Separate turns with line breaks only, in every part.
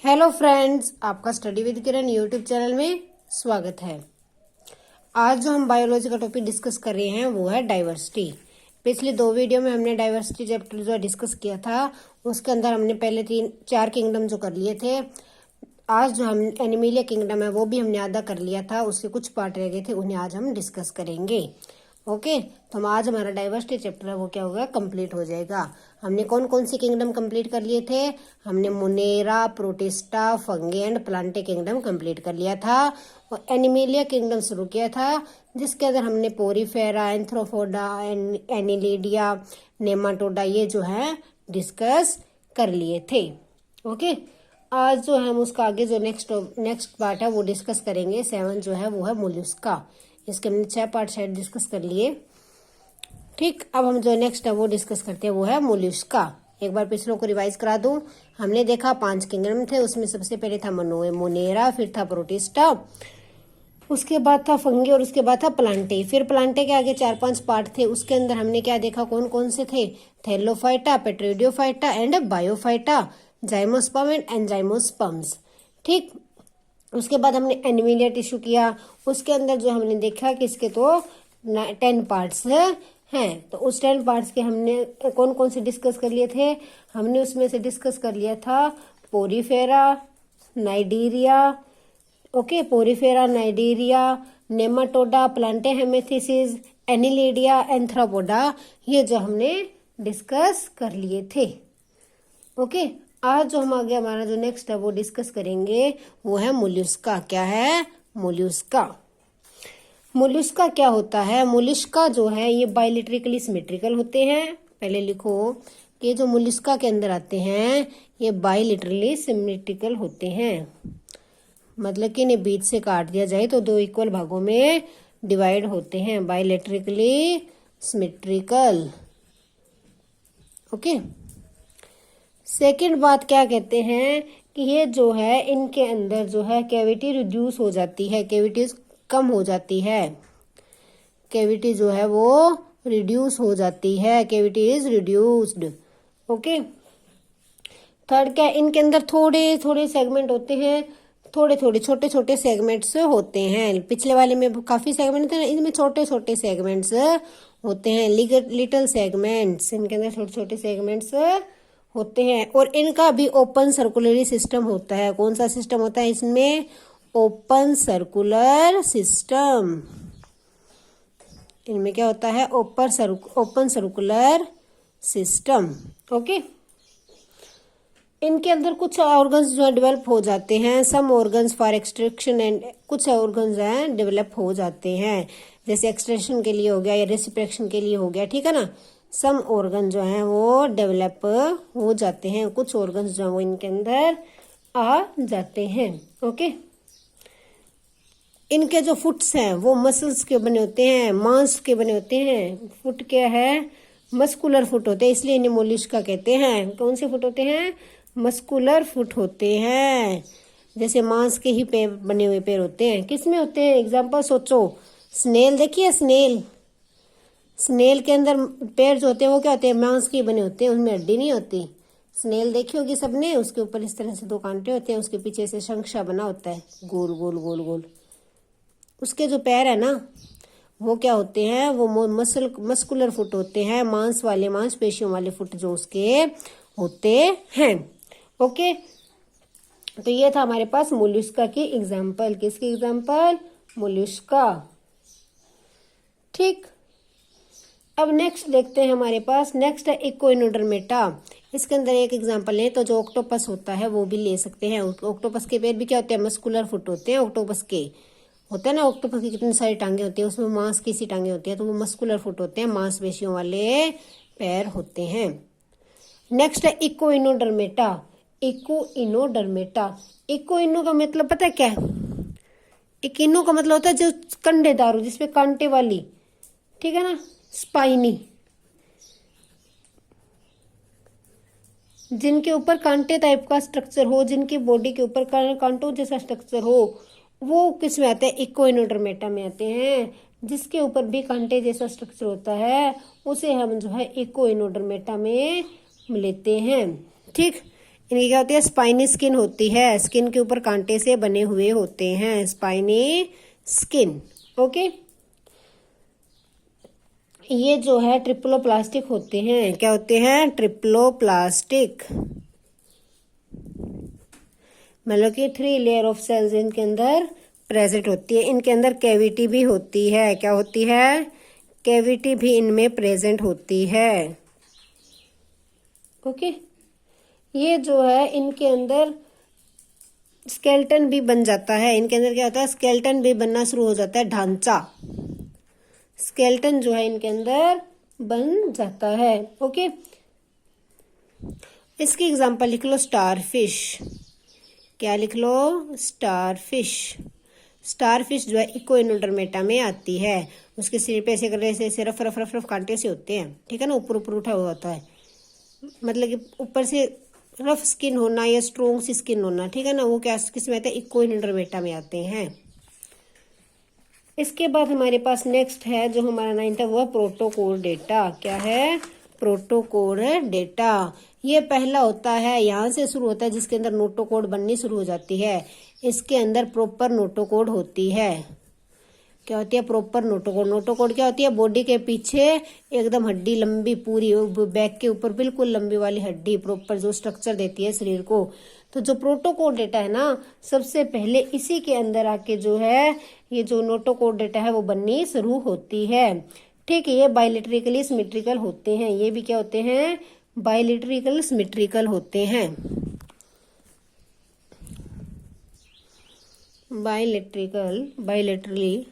Hello friends, आपका study with Kiran YouTube channel में स्वागत है। आज जो हम बायोलॉजी का टॉपिक डिस्कस कर रहे हैं वो है डाइवर्सिटी। पिछले 2 वीडियो में हमने डाइवर्सिटी चैप्टर जो डिस्कस किया था उसके अंदर हमने पहले 3-4 किंगडम जो कर लिए थे। आज जो हम एनिमलिया किंगडम है वो भी हमने आधा कर लिया था, उसके कुछ पार्ट रह गए थे, उन्हें आज हम डिस्कस करेंगे। ओके, तो हम आज हमारा डाइवर्सिटी चैप्टर है वो क्या होगा, कंप्लीट हो जाएगा। हमने कौन कौन सी किंगडम कंप्लीट कर लिए थे? हमने Monera, protista, fungi and Plantae kingdom complete कर लिया था और एनिमेलिया किंगडम शुरू किया था, जिसके अंदर हमने पोरीफेरा, एंथ्रोपोडा, एनिलिडिया, नेमाटोडा ये जो है डिस्कस कर लिए थे। ओके, आज जो है हम उसका आगे जो नेक्स्ट पार्ट है वो डिस्कस करेंगे। 7 जो है वो है मोलस्का। इसके हमने 6 पार्ट शायद डिस्कस कर लिए। ठीक, अब हम जो नेक्स्ट है वो डिस्कस करते हैं वो है मोलस्का। एक बार पिछलों को रिवाइज करा दूं। हमने देखा 5 किंगडम थे, उसमें सबसे पहले था मोनेरा, फिर था प्रोटिस्टा, उसके बाद था फंगी और उसके बाद था प्लांटे। फिर प्लांटे के आगे 4-5 पार्ट थे, उसके अंदर हमने क्या देखा, कौन कौन से थे? Thallophyta, Pteridophyta and Bryophyta, gymnosperm and angiosperms. ठीक, उसके बाद हमने एनिमलिया टिश्यू किया। उसके अंदर जो हमने देखा कि इसके तो 10 पार्ट्स हैं, तो उस 10 पार्ट्स के हमने कौन कौन से डिस्कस कर लिए थे? हमने उसमें से डिस्कस कर लिया था पोरीफेरा, नाइडीरिया, ओके, पोरीफेरा, नाइडीरिया, नेमाटोडा, प्लांटेहेमेथिसिस, एनिलिडिया, एंथ्रोपोडा, ये जो हमने डिस्कस कर लिए थे। ओके, आज जो हम आगे हमारा जो नेक्स्ट है वो डिस्कस करेंगे वो है मोलस्का। क्या है? मोलस्का। मोलस्का क्या होता है? मोलस्का जो है ये बायलेटरिकली सिमेट्रिकल होते हैं। पहले लिखो कि जो मोलस्का के अंदर आते हैं ये बायलेटरली सिमेट्रिकल होते हैं, मतलब कि इन्हें बीच से काट दिया जाए तो 2 इक्वल भागों में डिवाइड होते हैं, बायलेटरिकली सिमेट्रिकल। ओके, सेकंड बात क्या कहते हैं कि ये जो है इनके अंदर जो है कैविटी रिड्यूस हो जाती है, कैविटीज कम हो जाती है, कैविटी जो है वो रिड्यूस हो जाती है, cavity is reduced. Okay, third क्या, इनके अंदर थोड़े थोड़े सेगमेंट होते हैं, थोड़े थोड़े छोटे छोटे सेगमेंट्स होते हैं। पिछले वाले में काफी सेगमेंट थे ना, इसमें छोटे छोटे सेगमेंट्स होते हैं, लिटिल सेगमेंट्स, इनके अंदर छोटे छोटे सेगमेंट्स होते हैं। और इनका भी ओपन सर्कुलरी सिस्टम होता है। कौन सा सिस्टम होता है इसमें? Open circular system. इनमें क्या होता है? Open circular system. ओके, इनके अंदर कुछ ऑर्गन्स जो है डेवलप हो जाते हैं, some organs for extraction and कुछ ऑर्गन्स हैं डेवलप हो जाते हैं, जैसे एक्सट्रैक्शन के लिए हो गया या रेसिप्रेक्शन के लिए हो गया, ठीक है ना। सम ऑर्गन जो हैं वो डेवलप हो जाते हैं, कुछ ऑर्गन्स जो हैं वो इनके अंदर आ जाते हैं। ओके, इनके जो फुट्स हैं वो मसल्स के बने होते हैं, मांस के बने होते हैं। फुट क्या है? मस्कुलर फुट होते हैं, इसलिए इन्हें मोलस्का कहते हैं। कौन से फुट होते हैं? मस्कुलर फुट होते हैं, जैसे मांस के ही पैर बने हुए पैर होते हैं। किस में होते हैं? एग्जाम्पल सोचो, स्नेल देखिए, स्नेल के अंदर पैर जो होते हैं वो क्या होते हैं? मांस के बने होते हैं, उनमें हड्डी नहीं होती। स्नेल देखी होगी सबने, उसके ऊपर इस तरह से 2 कांटे होते हैं, उसके पीछे से शंखा बना होता है, गोल गोल गोल गोल। उसके जो पैर है ना वो क्या होते हैं? वो मस्कुलर फुट होते हैं, मांस वाले, मांसपेशियों वाले फुट जो उसके होते हैं। ओके, तो ये था हमारे पास मोलस्का की एग्जाम्पल। किसकी एग्जाम्पल? मोलस्का। ठीक, अब नेक्स्ट देखते हैं हमारे पास। नेक्स्ट है इकोइनोडर्मेटा। इसके अंदर एक एग्जांपल है तो जो ऑक्टोपस होता है वो भी ले सकते हैं। ऑक्टोपस के पैर भी क्या होते हैं? मस्कुलर फुट होते हैं। ऑक्टोपस के होता है ना, ऑक्टोपस की कितनी सारी टांगे होती है, उसमें मांस की सी टांगे होती है, तो वो मस्कुलर फुट होते हैं, मांसपेशियों वाले पैर होते हैं। नेक्स्ट है इकोइनोडर्मेटा। इकोइनो का मतलब पता है क्या है? इकिनो का मतलब होता है जो कंडेदार हो, जिसपे कांटे वाली, ठीक है ना, स्पाइनी, जिनके ऊपर कांटे टाइप का स्ट्रक्चर हो, जिनकी बॉडी के ऊपर कांटों जैसा स्ट्रक्चर हो, वो किस में आते हैं? इकोइनोडर्मेटा में आते हैं। जिसके ऊपर भी कांटे जैसा स्ट्रक्चर होता है उसे हम जो है इकोइनोडर्मेटा में लेते हैं। ठीक, इनकी क्या होती है, स्पाइनी स्किन होती है, स्किन के ऊपर कांटे से बने हुए होते हैं, स्पाइनी स्किन। ओके, ये जो है ट्रिप्लोप्लास्टिक होते हैं, क्या होते हैं, ट्रिप्लोप्लास्टिक, मतलब कि 3 लेयर ऑफ सेल्स इनके अंदर प्रेजेंट होती है। इनके अंदर कैविटी भी होती है, क्या होती है, कैविटी भी इनमें प्रेजेंट होती है। ओके, ये जो है इनके अंदर स्केलेटन भी बन जाता है, इनके अंदर क्या होता है, स्केलेटन भी बनना शुरू हो जाता है, ढांचा, स्केलेटन जो है इनके अंदर बन जाता है। ओके, इसकी एग्जांपल लिख लो, स्टारफिश, क्या लिख लो, स्टारफिश। स्टारफिश जो है इकोइनोडर्मेटा में आती है, उसके सिर पे ऐसे करने से रफ रफ रफ रफ कांटे से होते हैं, ठीक है ना, ऊपर ऊपर उठा हुआ होता है, मतलब कि ऊपर से रफ स्किन होना या स्ट्रोंग सी स्किन होना, ठीक है ना, वो क्या किस में आते हैं, इकोइनोडर्मेटा में आते हैं। इसके बाद हमारे पास नेक्स्ट है जो हमारा 9th है, वो प्रोटोकोडेटा। क्या है, प्रोटोकोडेटा। ये पहला होता है, यहाँ से शुरू होता है, जिसके अंदर नोटोकोड बननी शुरू हो जाती है। इसके अंदर प्रॉपर नोटोकोड होती है, क्या होती है, प्रॉपर नोटोकोड। नोटोकोड क्या होती है, बॉडी के पीछे एकदम हड्डी लंबी पूरी, बैक के ऊपर बिल्कुल लंबी वाली हड्डी, प्रॉपर जो स्ट्रक्चर देती है शरीर को। तो जो प्रोटोकोड डेटा है ना, सबसे पहले इसी के अंदर आके जो है ये जो नोटोकोड डेटा है वो बननी शुरू होती है। ठीक है, ये बायलेटरिकली सिमेट्रिकल होते हैं, ये भी क्या होते हैं, बायलेटरिकल सिमेट्रिकल होते हैं, बायलेटरली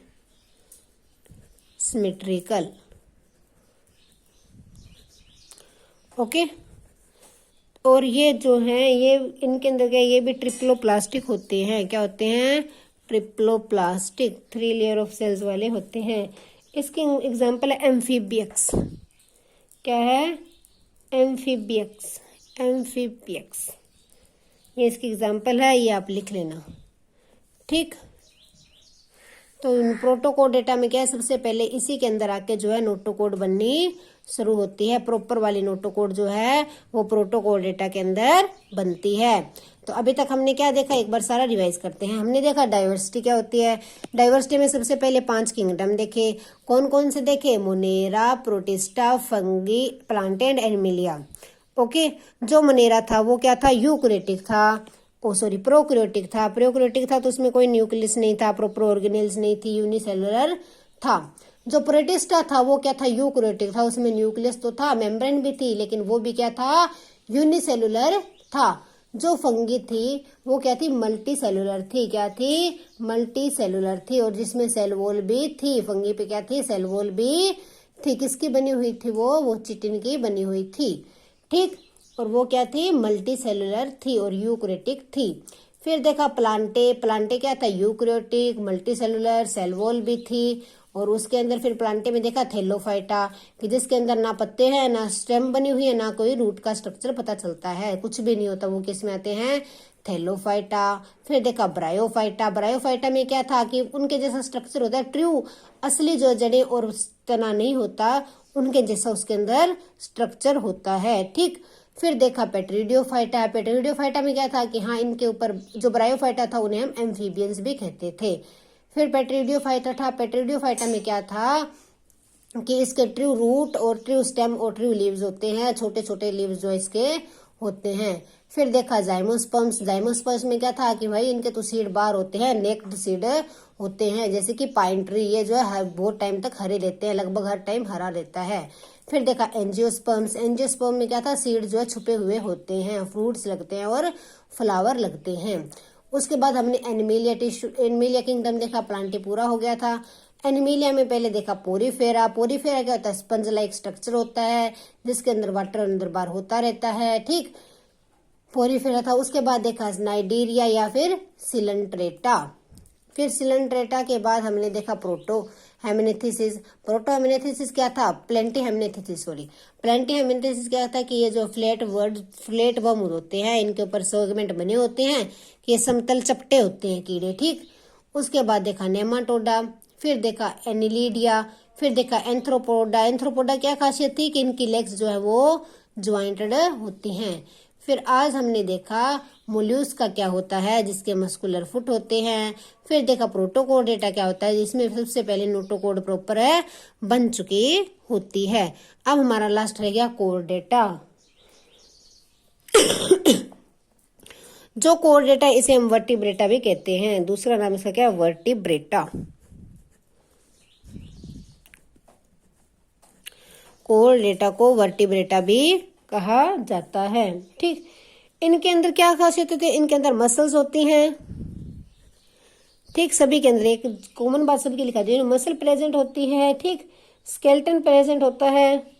सिमेट्रिकल। ओके, और ये जो है ये इनके अंदर क्या, ये भी ट्रिप्लोप्लास्टिक होते हैं, क्या होते हैं, ट्रिप्लोप्लास्टिक, 3 लेयर ऑफ सेल्स वाले होते हैं। इसके एग्जांपल है एम्फीबियक्स, क्या है, एम्फीबियक्स, एम्फीबियक्स, ये इसकी एग्जांपल है, ये आप लिख लेना। ठीक, तो प्रोटोकोड डेटा में क्या है, सबसे पहले इसी के अंदर आके जो है नोटोकोड बननी शुरू होती है। प्रॉपर वाली नोटोकोड जो है वो प्रोटोकोड डेटा के अंदर बनती है। तो अभी तक हमने क्या देखा, एक बार सारा रिवाइज करते हैं। हमने देखा डाइवर्सिटी क्या होती है, डाइवर्सिटी में सबसे पहले 5 किंगडम देखे, कौन कौन से देखे, Monera, protista, fungi, plant and Animalia. Okay, जो मोनेरा था वो क्या था, यूकैरियोटिक था, प्रोकैरियोटिक था, प्रोकैरियोटिक था तो उसमें कोई न्यूक्लियस नहीं था, प्रोपर ऑर्गेनेल्स नहीं थी, यूनिसेलुलर था। जो प्रोटिस्टा था वो क्या था, यूकैरियोटिक था, उसमें न्यूक्लियस तो था, मेम्ब्रेन भी थी, लेकिन वो भी क्या था, यूनिसेलुलर था। जो फंगी थी वो क्या थी, मल्टी सेलुलर थी, क्या थी, मल्टी सेलुलर थी, और जिसमें सेल वॉल भी थी, फंगी पे क्या थी, सेल वॉल भी थी। किसकी बनी हुई थी वो चिटिन की बनी हुई थी। ठीक, और वो क्या थी, मल्टी सेलुलर थी और यूकैरियोटिक थी। फिर देखा प्लांटे, प्लांटे क्या था, eukaryotic, multicellular, cell wall भी थी, और उसके अंदर फिर प्लांटे में देखा थैलोफाइटा, कि जिसके अंदर ना पत्ते हैं, ना स्टेम बनी हुई है, ना कोई रूट का स्ट्रक्चर पता चलता है, कुछ भी नहीं होता, वो किस में आते हैं, थैलोफाइटा। फिर देखा ब्रायोफाइटा, ब्रायोफाइटा में क्या था कि उनके जैसा स्ट्रक्चर होता है, ट्रू असली जो जड़ें और तना नहीं होता, उनके जैसा उसके अंदर स्ट्रक्चर होता है। ठीक, फिर देखा पेट्रीडियोफाइटा, पेट्रीडियोफाइटा में क्या था कि हाँ, इनके ऊपर जो ब्रायोफाइटा था उन्हें हम एम्फीबियंस भी कहते थे। फिर पेट्रीडियोफाइटा था, पेट्रीडियोफाइटा में क्या था कि इसके ट्रू रूट और ट्रू स्टेम और ट्रू लीव्स होते हैं, छोटे छोटे लीव्स जो इसके होते हैं। फिर देखा जाइमोस्पर्म्स, जाइमोस्पर्म्स में क्या था कि भाई इनके तो सीड बार होते हैं, नेक्ड सीड होते हैं, जैसे कि पाइन ट्री, ये जो है बहुत टाइम तक हरे रहते हैं, लगभग हर टाइम हरा रहता है। फिर देखा एंजियोस्पर्म्स, एंजियोस्पर्म में क्या था, सीड जो है छुपे हुए होते हैं, फ्रूट्स लगते हैं और फ्लावर लगते हैं। उसके बाद हमने एनिमेलिया टिश्यू, एनिमेलिया किंगडम देखा, प्लांटी पूरा हो गया था। एनिमेलिया में पहले देखा पोरीफेरा, पोरीफेरा क्या होता है, स्पंज लाइक स्ट्रक्चर होता है, जिसके अंदर वाटर अंदर बार होता रहता है। ठीक, पोरीफेरा था। उसके बाद देखा नाइडीरिया या फिर सिलेंट्रेटा। फिर सिलेंट्रेटा के बाद हमने देखा प्रोटो हेमेनेथिसिस। प्रोटो हेमेनेथिसिस क्या था, प्लेंटी हेमेनेथिसिस, सॉरी, प्लेंटी हेमेनेथिसिस क्या था कि ये जो फ्लैट वर्म होते हैं, इनके ऊपर सेगमेंट बने होते हैं, कि ये समतल चपटे होते हैं कीड़े। ठीक, उसके बाद देखा नेमाटोडा, फिर देखा एनिलिडिया, फिर देखा एंथ्रोपोडा। एंथ्रोपोडा क्या खासियत थी कि इनकी लेग्स जो है वो ज्वाइंटेड होती हैं। फिर आज हमने देखा मोल्यूस्क का क्या होता है, जिसके मस्कुलर फुट होते हैं। फिर देखा प्रोटोकोर्डेटा क्या होता है, जिसमें सबसे पहले नोटोकोड प्रॉपर है बन चुकी होती है। अब हमारा लास्ट रह गया कोर्डेटा। जो कोर्डेटा इसे हम वर्टिब्रेटा भी कहते हैं, दूसरा नाम इसका क्या है, वर्टिब्रेटा। कोर्डेटा को वर्टिब्रेटा भी कहा जाता है। ठीक, इनके अंदर क्या खासियत होती है, इनके अंदर मसल्स होती हैं। ठीक, सभी के अंदर एक कॉमन बात सबकी लिखा दी, मसल प्रेजेंट होती है। ठीक, स्केलेटन प्रेजेंट होता है,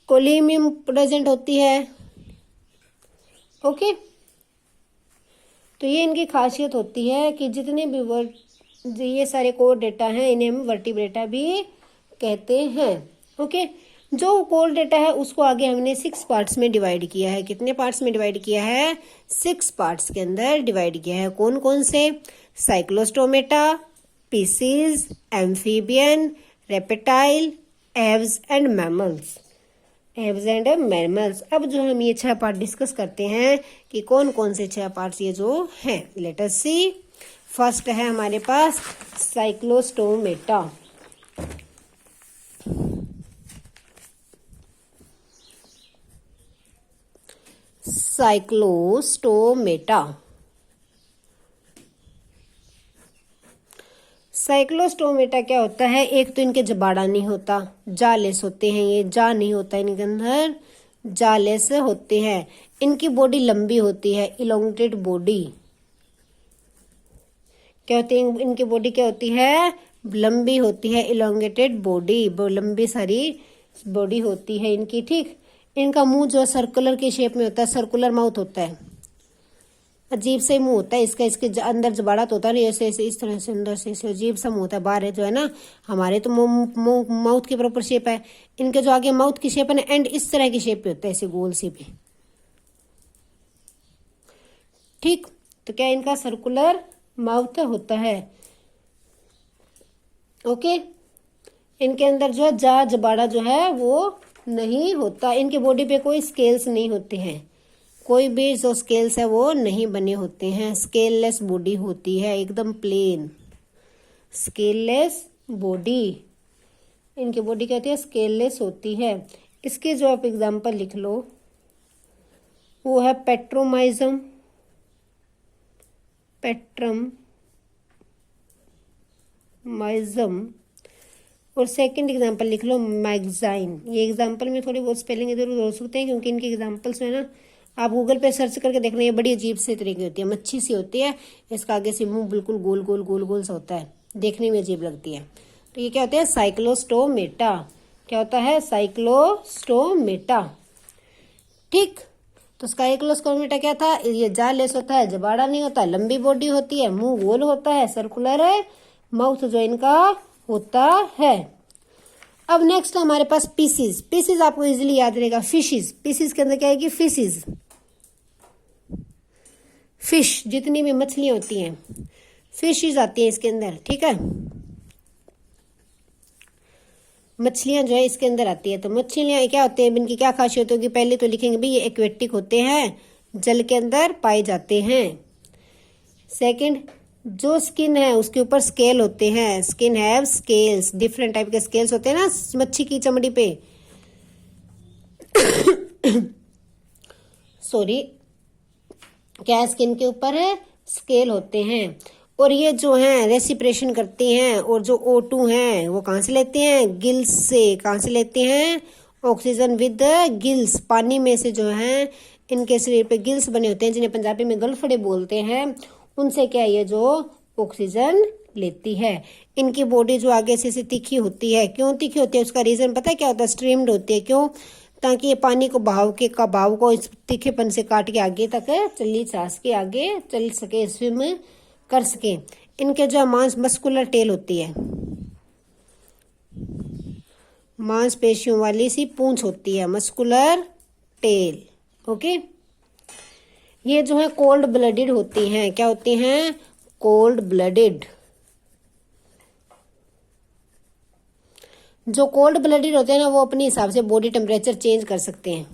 कोलिमियम प्रेजेंट होती है। ओके, तो ये इनकी खासियत होती है कि जितने भी ये सारे कोर डेटा हैं इन्हें हम वर्टिब्रेटा भी कहते हैं। ओके, जो कोर डेटा है उसको आगे हमने 6 पार्ट्स में डिवाइड किया है। कितने पार्ट्स में डिवाइड किया है, 6 पार्ट्स के अंदर डिवाइड किया है। कौन कौन से, cyclostomata, pisces, amphibian, reptile, aves and mammals. Aves and mammals. अब जो हम ये 6 पार्ट डिस्कस करते हैं कि कौन कौन से 6 पार्ट्स ये जो हैं, लेट अस सी। फर्स्ट है हमारे पास साइक्लोस्टोमेटा। साइक्लोस्टोमेटा, साइक्लोस्टोमेटा क्या होता है, एक तो इनके जबाड़ा नहीं होता, जालेस होते हैं, ये जा नहीं होता इनके अंदर, जालेस होते हैं। इनकी बॉडी लंबी होती है, इलोंगेटेड बॉडी। क्या होती है इनकी बॉडी, क्या होती है, लंबी होती है, इलोंगेटेड बॉडी, लंबी सारी बॉडी होती है इनकी। ठीक, इनका मुंह जो सर्कुलर के शेप में होता है, सर्कुलर माउथ होता है, अजीब से मुंह होता है इसका। इसके अंदर जबाड़ा तो होता है ऐसे ऐसे इस तरह से अंदर से ऐसे अजीब सा मुंह होता है। बाहर है जो है ना, हमारे तो माउथ की प्रॉपर शेप है, इनके जो आगे माउथ की शेप है ना, एंड इस तरह की शेप पे होता है, ऐसे गोल सी पे। ठीक, तो क्या इनका सर्कुलर माउथ होता है। ओके, इनके अंदर जो है जबाड़ा जो है वो नहीं होता। इनकी बॉडी पे कोई स्केल्स नहीं होते हैं, कोई भी जो स्केल्स है वो नहीं बने होते हैं। स्केललेस बॉडी होती है, एकदम प्लेन स्केललेस बॉडी। इनकी बॉडी कहती है स्केललेस होती है। इसके जो आप एग्जांपल लिख लो वो है पेट्रोमाइजम, पेट्रमाइजम, और सेकंड एग्जांपल लिख लो मैगजाइन। ये एग्जांपल में थोड़ी बहुत स्पेलिंग इधर उधर हो सकते हैं क्योंकि इनके एग्जांपल्स में ना, आप गूगल पे सर्च करके देखना, ये बड़ी अजीब से तरीके की होती है, मच्छी सी होती है, इसका आगे से मुंह बिल्कुल गोल गोल गोल गोल सा होता है, देखने में अजीब लगती है। तो ये क्या होता है, साइक्लोस्टोमेटा। क्या होता है, साइक्लोस्टोमेटा। ठीक, तो साइक्लोस्टोमेटा क्या था, ये जालेस होता है, जबाड़ा नहीं होता, लंबी बॉडी होती है, मुंह गोल होता है, सर्कुलर है, माउथ जो इनका होता है। अब नेक्स्ट हमारे पास पीसीज। पीसीज आपको इजीली याद रहेगा, फिशेज। पीसीज के अंदर क्या आएगी, फिशेज, फिश, जितनी भी मछलियां होती हैं फिशेज आती हैं इसके अंदर। ठीक है, मछलियां जो है इसके अंदर आती है। तो मछलियां क्या होते हैं, इनकी क्या खासियत होगी, पहले तो लिखेंगे भाई ये एक्वेटिक होते हैं, जल के अंदर पाए जाते हैं। सेकंड, जो स्किन है उसके ऊपर स्केल होते हैं, skin have scales, different type के स्केल्स होते हैं ना मच्छी की चमड़ी पे सॉरी, क्या स्किन के ऊपर है, स्केल होते हैं। और ये जो है रेसिप्रेशन करते हैं, और जो O2 है वो कहाँ से लेते हैं, गिल्स से। कहाँ से लेते हैं, ऑक्सीजन विद गिल्स, पानी में से जो है इनके शरीर पे गिल्स बने होते हैं, जिन्हें पंजाबी में गलफड़े बोलते हैं, उनसे क्या ये जो ऑक्सीजन लेती है। इनकी बॉडी जो आगे से तीखी होती है, क्यों तीखी होती है उसका रीजन पता है क्या होता है, स्ट्रीम्ड होती है। क्यों, ताकि ये पानी को बहाव को इस तीखेपन से काट के आगे तक चली सांस के आगे चल सके, स्विम कर सके। इनके जो मांस मस्कुलर टेल होती है, मांसपेशियों वाली सी पूंछ होती है, मस्कुलर टेल। ओके, ये जो है कोल्ड ब्लडेड होती हैं। क्या होती हैं, कोल्ड ब्लडेड। जो कोल्ड ब्लडेड होते हैं ना, वो अपने हिसाब से बॉडी टेम्परेचर चेंज कर सकते हैं।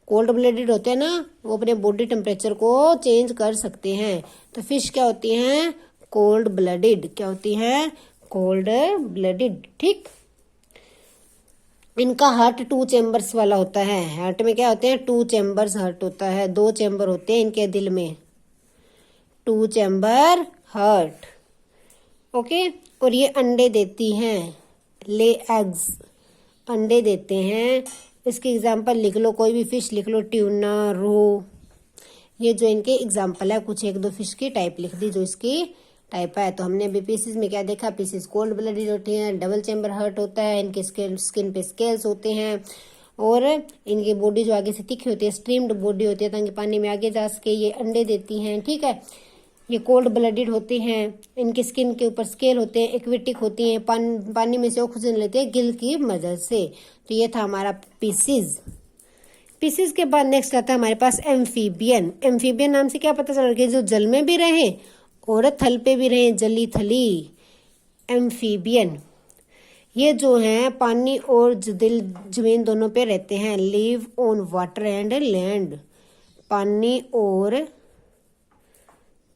कोल्ड ब्लडेड होते हैं ना, वो अपने बॉडी टेम्परेचर को चेंज कर सकते हैं। तो फिश क्या होती हैं? Cold blooded. क्या होती हैं? Cold blooded. ठीक। इनका हार्ट 2 चैम्बर्स वाला होता है। हार्ट में क्या होते हैं? 2 चैम्बर्स हार्ट होता है, 2 चैम्बर होते हैं इनके दिल में, 2 चैम्बर हार्ट। ओके। और ये अंडे देती हैं, ले एग्स, अंडे देते हैं। इसकी एग्जांपल लिख लो, कोई भी फिश लिख लो, ट्यूना, रो। ये जो इनके एग्जांपल है, कुछ 1-2 फिश की टाइप लिख दी जो इसकी टाइप है। तो हमने अभी पीसेस में क्या देखा? पीसेस कोल्ड ब्लडेड होते हैं, डबल चैम्बर हार्ट होता है, इनके स्किन पे स्केल्स होते हैं, और इनकी बॉडी जो आगे से तीखी होती है, स्ट्रीम्ड बॉडी होती है, ताकि पानी में आगे जा सके। ये अंडे देती हैं। ठीक है। ये कोल्ड ब्लडेड होते हैं, इनकी स्किन के ऊपर स्केल होते हैं, एक्वेटिक होती हैं, पानी में से ऑक्सीजन लेते हैं गिल की मदद से। तो ये था हमारा पीसेस। पीसेस के बाद नेक्स्ट आता है हमारे पास एम्फीबियन। एम्फीबियन नाम से क्या पता चल रहा है? जो जल में भी रहे और थल पे भी रहे, जली थली। एम्फीबियन ये जो है पानी और दिल जमीन दोनों पे रहते हैं। Live on water and land. पानी और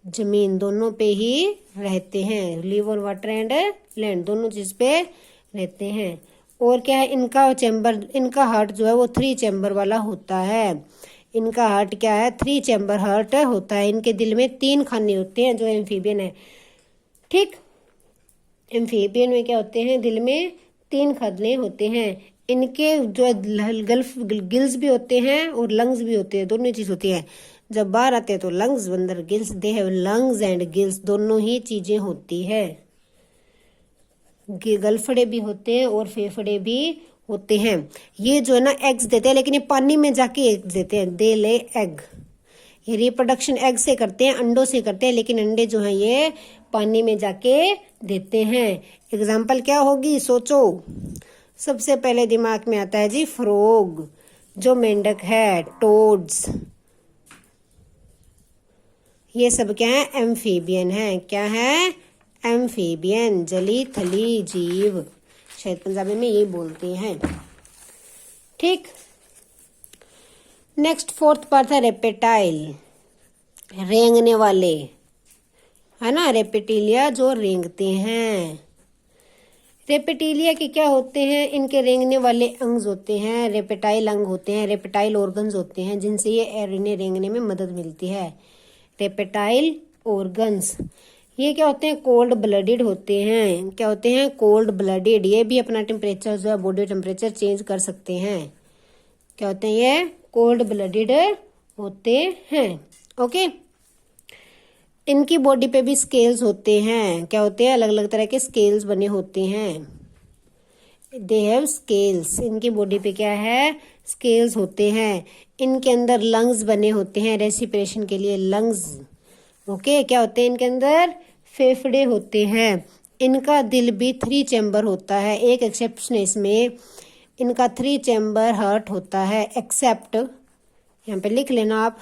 जमीन दोनों पे ही रहते हैं। Live on water and land, दोनों चीज पे रहते हैं। और क्या है? इनका चैम्बर, इनका हार्ट जो है वो 3 चैम्बर वाला होता है। इनका हार्ट क्या है? 3 चैम्बर हार्ट होता है। इनके दिल में 3 खाने होते हैं, जो एम्फीबियन है। ठीक। एम्फीबियन में क्या होते हैं? दिल में 3 खाने होते हैं। इनके जो गल्फ गिल्स भी होते हैं और लंग्स भी होते हैं, दोनों चीज होती है। जब बाहर आते हैं तो लंग्स, अंदर gills. They have lungs and gills, दोनों ही चीजें होती है। गलफड़े भी होते हैं और फेफड़े भी होते हैं। ये जो है ना एग्स देते हैं, लेकिन ये पानी में जाके एग्स देते हैं। दे ले एग। ये रिप्रोडक्शन एग से करते हैं, अंडों से करते हैं, लेकिन अंडे जो हैं ये पानी में जाके देते हैं। एग्जाम्पल क्या होगी? सोचो। सबसे पहले दिमाग में आता है जी फ्रॉग, जो मेंढक है, टोड्स। ये सब क्या है? एम्फीबियन है। क्या है? एम्फीबियन, जली थली जीव। शायद पंजाबी में ये बोलते हैं। ठीक। नेक्स्ट 4th पार्ट है रेपेटाइल, रेंगने वाले, है ना। रेपेटिलिया जो रेंगते हैं। रेपेटिलिया के क्या होते हैं? इनके रेंगने वाले अंग होते हैं, रेपेटाइल अंग होते हैं, रेपेटाइल ऑर्गन्स होते हैं, जिनसे ये इन्हें रेंगने में मदद मिलती है। रेपेटाइल ऑर्गन्स ये क्या होते हैं? कोल्ड ब्लडेड होते हैं। क्या होते हैं? Cold blooded. ये भी अपना टेम्परेचर जो है, बॉडी टेम्परेचर चेंज कर सकते हैं। क्या होते हैं? ये कोल्ड ब्लडेड होते हैं। ओके। इनकी बॉडी पे भी स्केल्स होते हैं। क्या होते हैं? अलग अलग तरह के स्केल्स बने होते हैं। They have scales. इनकी बॉडी पे क्या है? स्केल्स होते हैं। इनके अंदर लंग्स बने होते हैं, रेस्पिरेशन के लिए लंग्स। ओके। क्या होते हैं? इनके अंदर फेफड़े होते हैं। इनका दिल भी 3 चैम्बर होता है। एक एक्सेप्शन है इसमें, इनका 3 चैम्बर हार्ट होता है। एक्सेप्ट, यहाँ पे लिख लेना आप,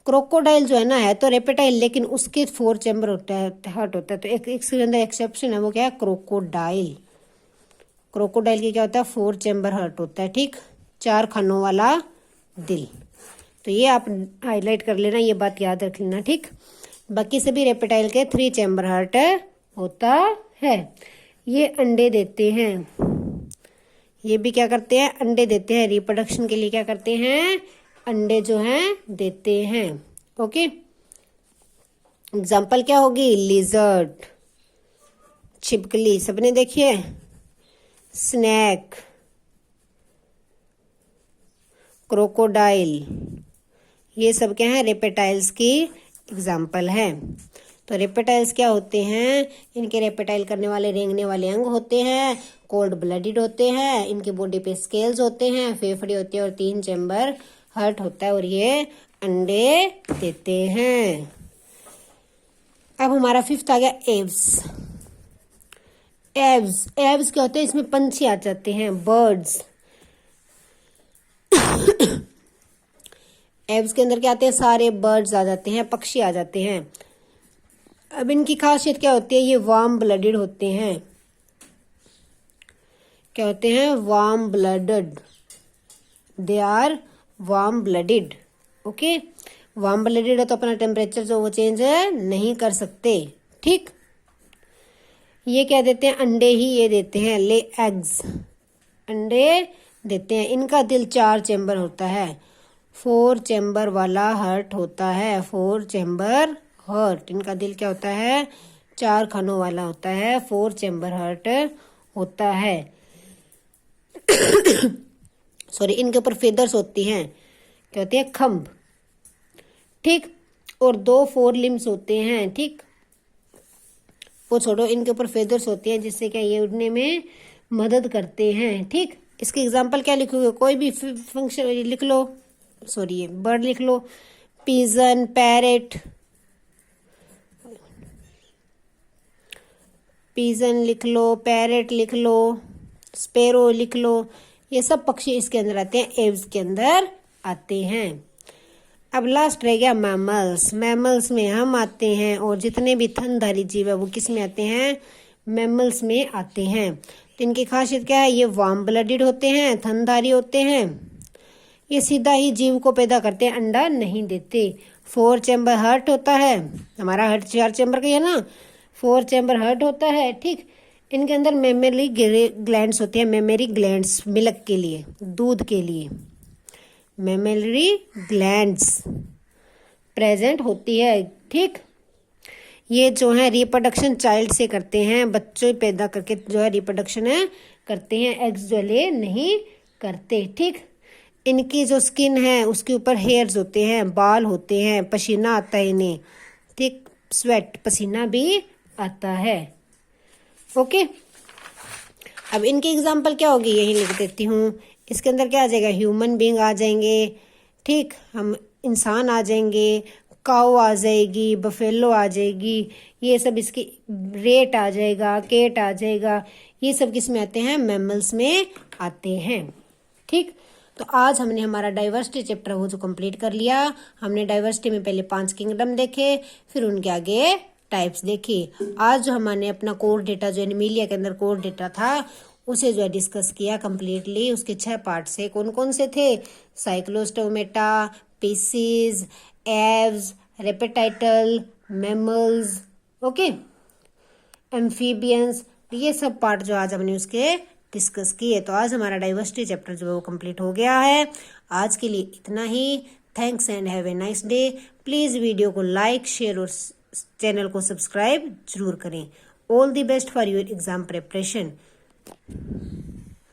क्रोकोडाइल जो है ना, है तो रेपेटाइल, लेकिन उसके 4 चैम्बर होता है, हार्ट होता है। तो एक इसके अंदर एक्सेप्शन है, वो क्या है? क्रोकोडाइल। क्रोकोडाइल की क्या होता है? 4 चैम्बर हार्ट होता है। ठीक। 4 खानों वाला दिल। तो ये आप हाईलाइट कर लेना, ये बात याद रख लेना। ठीक। बाकी सभी रेपेटाइल के 3 चैम्बर हार्ट होता है। ये अंडे देते हैं। ये भी क्या करते हैं? अंडे देते हैं। रिप्रोडक्शन के लिए क्या करते हैं? अंडे जो हैं देते हैं। ओके। एग्जाम्पल क्या होगी? लिजर्ड, छिपकली, सबने देखी है। स्नैक, क्रोकोडाइल, ये सब क्या है? रेपेटाइल्स की एग्जाम्पल है। तो रेपेटाइल्स क्या होते हैं? इनके रेपेटाइल करने वाले रेंगने वाले अंग होते हैं, कोल्ड ब्लडेड होते हैं, इनकी बॉडी पे स्केल्स होते हैं, फेफड़े होते हैं और 3 चैम्बर हार्ट होता है, और ये अंडे देते हैं। अब हमारा 5th आ गया एव्स। एव्स, एव्स क्या होते हैं? इसमें पंछी आ जाते हैं, बर्ड्स। एव्स के अंदर क्या आते हैं? सारे बर्ड्स आ जाते हैं, पक्षी आ जाते हैं। अब इनकी खासियत क्या होती है? ये वार्म ब्लडेड होते हैं। क्या होते हैं? Warm blooded, they are warm blooded. Okay, warm blooded है तो अपना टेम्परेचर जो वो चेंज नहीं कर सकते। ठीक, ये क्या देते हैं? अंडे ही ये देते हैं, ले एग्स, अंडे देते हैं। इनका दिल 4 चैम्बर होता है, 4 चैम्बर वाला हार्ट होता है, 4 चैम्बर हार्ट। इनका दिल क्या होता है? 4 खानों वाला होता है, 4 चैम्बर हार्ट होता है। सॉरी, इनके ऊपर फेदर्स होती हैं, क्या होती है? खम्भ। ठीक, और 2 4 लिम्स होते हैं। ठीक, वो छोड़ो, इनके ऊपर फेदर्स होती हैं जिससे क्या ये उड़ने में मदद करते हैं। ठीक, इसके एग्जांपल क्या लिखोगे? कोई भी फंक्शन लिख लो, सॉरी बर्ड लिख लो, पिजन, पैरेट, पिजन लिख लो, पैरेट लिख लो, स्पैरो लिख लो। ये सब पक्षी इसके अंदर आते हैं, एव्स के अंदर आते हैं। अब लास्ट रह गया मैमल्स। मैमल्स में हम आते हैं, और जितने भी थनधारी जीव है वो किस में आते हैं? मैमल्स में आते हैं। तो इनकी खासियत क्या है? ये वार्म ब्लडेड होते हैं, थनधारी होते हैं। ये सीधा ही जीव को पैदा करते हैं, अंडा नहीं देते। 4 चैम्बर हार्ट होता है, हमारा हार्ट 4 चैम्बर का है ना, 4 चैम्बर हार्ट होता है। ठीक, इनके अंदर मेमरी ग्लैंड्स होते हैं, मेमरी ग्लैंड्स, मिल्क के लिए, दूध के लिए मेमरी ग्लैंड्स प्रेजेंट होती है। ठीक, ये जो है रिप्रोडक्शन चाइल्ड से करते हैं, बच्चे पैदा करके जो है रिप्रोडक्शन है करते हैं, एग्स जो ले नहीं करते। ठीक, इनकी जो स्किन है उसके ऊपर हेयर्स होते हैं, बाल होते हैं, पसीना आता है इन्हें। ठीक, स्वेट, पसीना भी आता है। ओके, अब इनकी एग्जांपल क्या होगी? यही लिख देती हूँ। इसके अंदर क्या आ जाएगा? ह्यूमन बीइंग आ जाएंगे। ठीक, हम इंसान आ जाएंगे, काऊ आ जाएगी, बफेलो आ जाएगी, ये सब इसकी, रेट आ जाएगा, केट आ जाएगा। ये सब किस में आते हैं? मैमल्स में आते हैं। ठीक, तो आज हमने हमारा डाइवर्सिटी चैप्टर वो जो कंप्लीट कर लिया। हमने डाइवर्सिटी में पहले 5 किंगडम देखे, फिर उनके आगे टाइप्स देखी। आज जो हमने अपना कोर डेटा जो एनिमिलिया के अंदर कोर डेटा था उसे जो है डिस्कस किया कंप्लीटली। उसके 6 पार्ट से कौन कौन से थे? Cyclostomata, Pisces, Aves, reptile, mammals, okay, amphibians, ये सब पार्ट जो आज हमने उसके डिस्कस किए। तो आज हमारा डाइवर्सिटी चैप्टर जो है वो कंप्लीट हो गया है। आज के लिए इतना ही। Thanks and have a nice day. Please video को लाइक, शेयर और चैनल को सब्सक्राइब जरूर करें। All the best for your exam preparation.